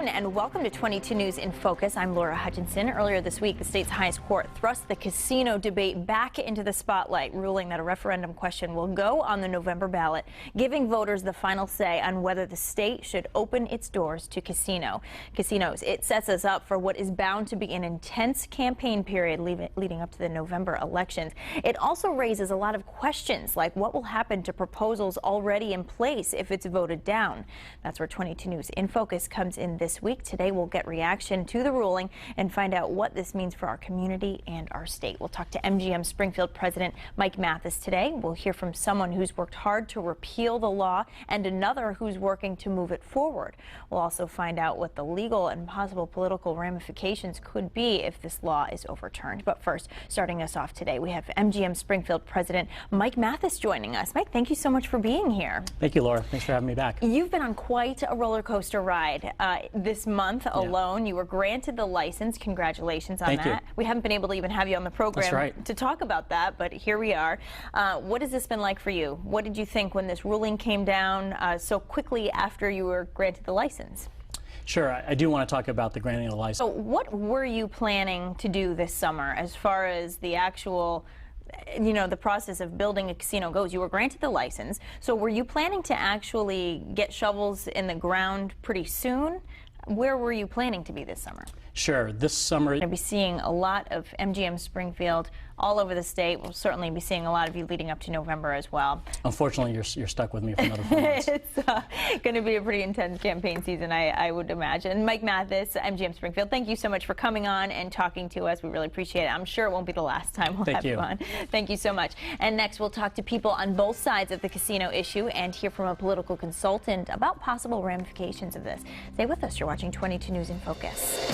And welcome to 22 News in Focus. I'm Laura Hutchinson. Earlier this week, the state's highest court thrust the casino debate back into the spotlight, ruling that a referendum question will go on the November ballot, giving voters the final say on whether the state should open its doors to casinos. It sets us up for what is bound to be an intense campaign period leading up to the November elections. It also raises a lot of questions, like what will happen to proposals already in place if it's voted down. That's where 22 News in Focus comes in this week. Today we'll get reaction to the ruling and find out what this means for our community and our state. We'll talk to MGM Springfield President Mike Mathis today. We'll hear from someone who's worked hard to repeal the law and another who's working to move it forward. We'll also find out what the legal and possible political ramifications could be if this law is overturned. But first, starting us off today, we have MGM Springfield President Mike Mathis joining us. Mike, thank you so much for being here. Thank you, Laura. Thanks for having me back. You've been on quite a roller coaster ride. This month alone, you were granted the license. Congratulations on Thank that. You. We haven't been able to even have you on the program That's right. to talk about that, but here we are. What has this been like for you? What did you think when this ruling came down so quickly after you were granted the license? Sure, I do want to talk about the granting of the license. So what were you planning to do this summer as far as the actual the process of building a casino goes? You were granted the license, so were you planning to actually get shovels in the ground pretty soon? Where were you planning to be this summer? Sure, this summer We're going to be seeing a lot of MGM Springfield all over the state. We'll certainly be seeing a lot of you leading up to November as well. Unfortunately, you're stuck with me for another 4 months. It's going to be a pretty intense campaign season, I would imagine. Mike Mathis, MGM Springfield, thank you so much for coming on and talking to us. We really appreciate it. I'm sure it won't be the last time we'll have you on. Thank you so much. And next, we'll talk to people on both sides of the casino issue and hear from a political consultant about possible ramifications of this. Stay with us. You're watching 22 News in Focus.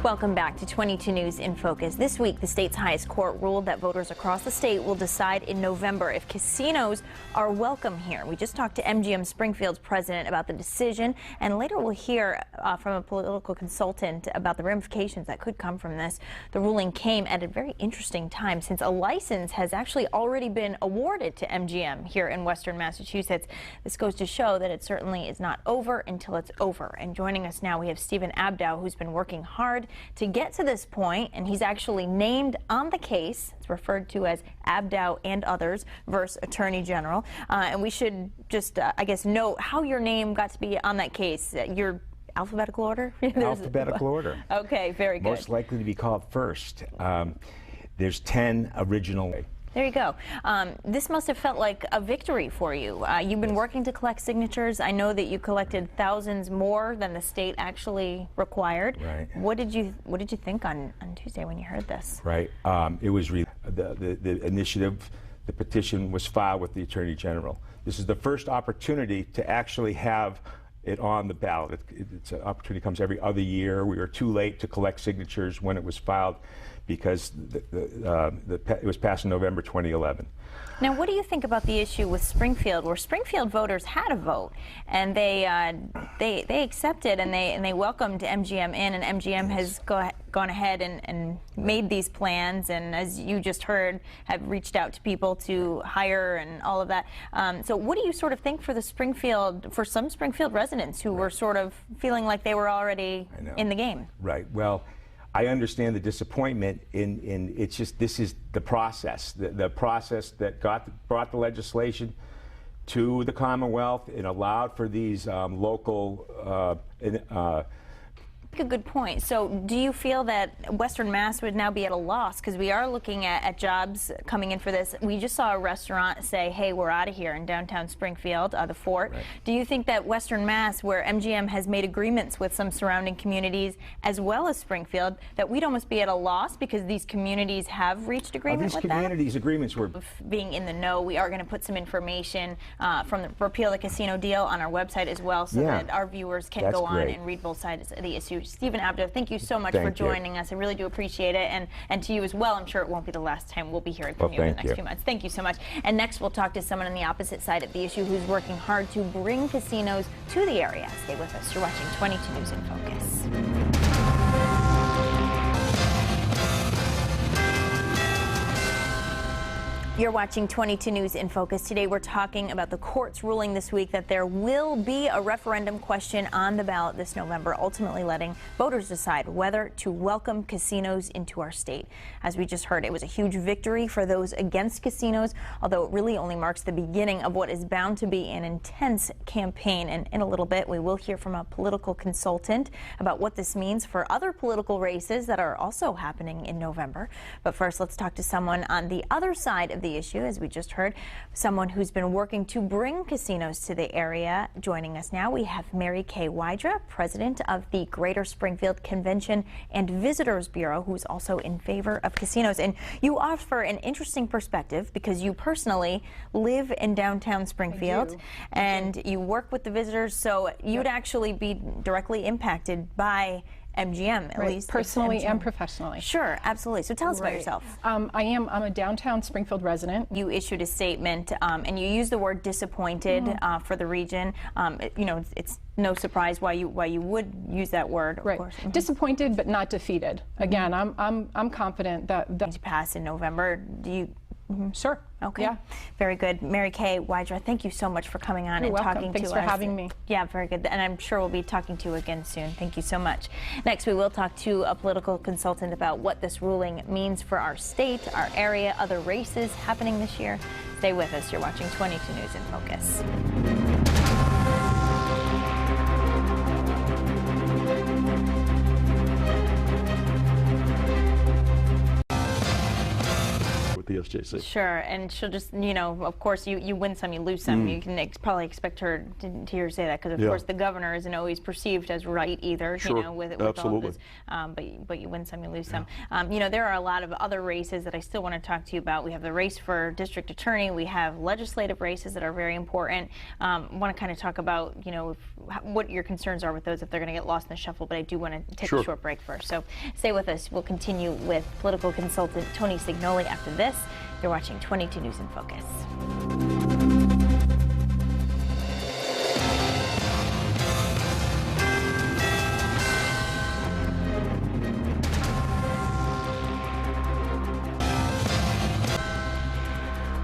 Welcome back to 22 News in Focus. This week, the state's highest court ruled that voters across the state will decide in November if casinos are welcome here. We just talked to MGM Springfield's president about the decision, and later we'll hear from a political consultant about the ramifications that could come from this. The ruling came at a very interesting time since a license has actually already been awarded to MGM here in Western Massachusetts. This goes to show that it certainly is not over until it's over. And joining us now, we have Stephen Abdow, who's been working hard to get to this point, and he's actually named on the case. It's referred to as Abdow and others versus Attorney General. And we should just, I guess, note how your name got to be on that case. Your alphabetical order? Alphabetical order. Okay, very good. Most likely to be called first. There's 10 original. There you go. This must have felt like a victory for you. You've been working to collect signatures. I know that you collected thousands more than the state actually required. Right. What did you think on Tuesday when you heard this? Right. It was the initiative, the petition was filed with the Attorney General. This is the first opportunity to actually have it on the ballot. It's an opportunity that comes every other year. We were too late to collect signatures when it was filed because it was passed in November 2011. Now, what do you think about the issue with Springfield, where Springfield voters had a vote and they accepted and they welcomed MGM in, and MGM has gone ahead and made these plans, and as you just heard, have reached out to people to hire and all of that. So, what do you sort of think for some Springfield residents who were sort of feeling like they were already in the game? Right. Well, I understand the disappointment in it's just, this is the process, the process that brought the legislation to the Commonwealth and allowed for these local A good point. So do you feel that Western Mass would now be at a loss? Because we are looking at jobs coming in for this. We just saw a restaurant say, hey, we're out of here in downtown Springfield, the Fort. Right. Do you think that Western Mass, where MGM has made agreements with some surrounding communities as well as Springfield, that we'd almost be at a loss because these communities have reached agreement with that? These communities' agreements were... Being in the know, we are going to put some information from the repeal the casino deal on our website as well, so that our viewers can go on and read both sides of the issue. Stephen Abdow, thank you so much for joining us. I really do appreciate it, and to you as well. I'm sure it won't be the last time we'll be hearing from you in the next few months. Thank you so much. And next we'll talk to someone on the opposite side of the issue who's working hard to bring casinos to the area. Stay with us. You're watching 22 News in Focus. You're watching 22 News in Focus. Today we're talking about the court's ruling this week that there will be a referendum question on the ballot this November, ultimately letting voters decide whether to welcome casinos into our state. As we just heard, it was a huge victory for those against casinos, although it really only marks the beginning of what is bound to be an intense campaign. And in a little bit, we will hear from a political consultant about what this means for other political races that are also happening in November. But first, let's talk to someone on the other side of the issue, as we just heard, someone who's been working to bring casinos to the area. Joining us now, we have Mary Kay Wydra, president of the Greater Springfield Convention and Visitors Bureau, who's also in favor of casinos. And you offer an interesting perspective because you personally live in downtown Springfield and you work with the visitors, so you'd actually be directly impacted by MGM, at least personally and professionally. Sure, absolutely. So tell us about yourself. I'm a downtown Springfield resident. You issued a statement, and you used the word disappointed for the region. You know, it's no surprise why you would use that word. Of course. Disappointed, but not defeated. Again, I'm confident that to pass in November. Do you? Sure. Okay. Yeah. Very good. Mary Kay Wydra, thank you so much for coming on and talking to us. Thanks for having me. Yeah, very good. And I'm sure we'll be talking to you again soon. Thank you so much. Next, we will talk to a political consultant about what this ruling means for our state, our area, other races happening this year. Stay with us. You're watching 22 News in Focus. The SJC. Sure, and she'll just, you know, of course, you win some, you lose some. You can probably expect her to hear say that because, of course, the governor isn't always perceived as right either, Sure. you know, with all of this. But you win some, you lose some. You know, there are a lot of other races that I still want to talk to you about. We have the race for district attorney. We have legislative races that are very important. Want to kind of talk about, you know, what your concerns are with those if they're going to get lost in the shuffle. But I do want to take a short break first. So stay with us. We'll continue with political consultant Tony Signoli after this. You're watching 22 News in Focus.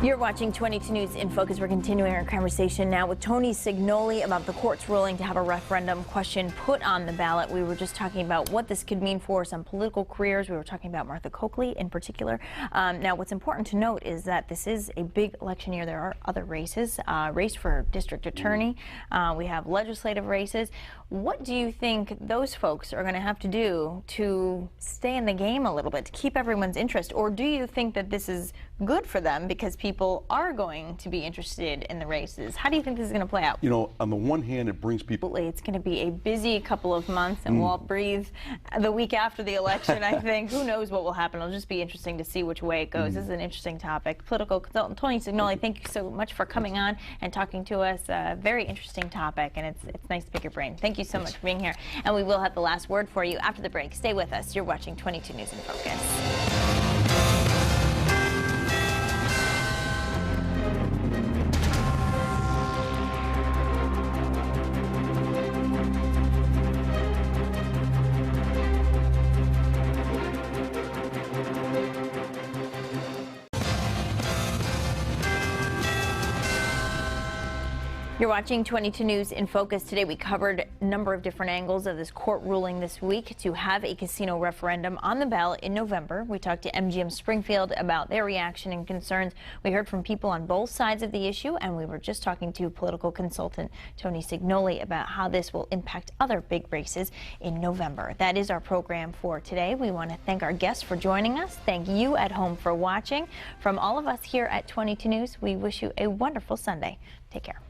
You're watching 22 News in Focus. We're continuing our conversation now with Tony Signoli about the court's ruling to have a referendum question put on the ballot. We were just talking about what this could mean for some political careers. We were talking about Martha Coakley in particular. Now, what's important to note is that this is a big election year. There are other races, race for district attorney. We have legislative races. What do you think those folks are going to have to do to stay in the game a little bit, to keep everyone's interest? Or do you think that this is good for them because people are going to be interested in the races? How do you think this is going to play out? You know, on the one hand, it brings people. It's going to be a busy couple of months, and we'll all breathe the week after the election, I think. Who knows what will happen? It'll just be interesting to see which way it goes. This is an interesting topic. Political consultant Tony Signoli, thank you so much for coming on and talking to us. A very interesting topic, and it's nice to pick your brain. Thank you so much for being here. And we will have the last word for you after the break. Stay with us. You're watching 22 News in Focus. You're watching 22 News in Focus. Today we covered a number of different angles of this court ruling this week to have a casino referendum on the ballot in November. We talked to MGM Springfield about their reaction and concerns. We heard from people on both sides of the issue, and we were just talking to political consultant Tony Signoli about how this will impact other big races in November. That is our program for today. We want to thank our guests for joining us. Thank you at home for watching. From all of us here at 22 News, we wish you a wonderful Sunday. Take care.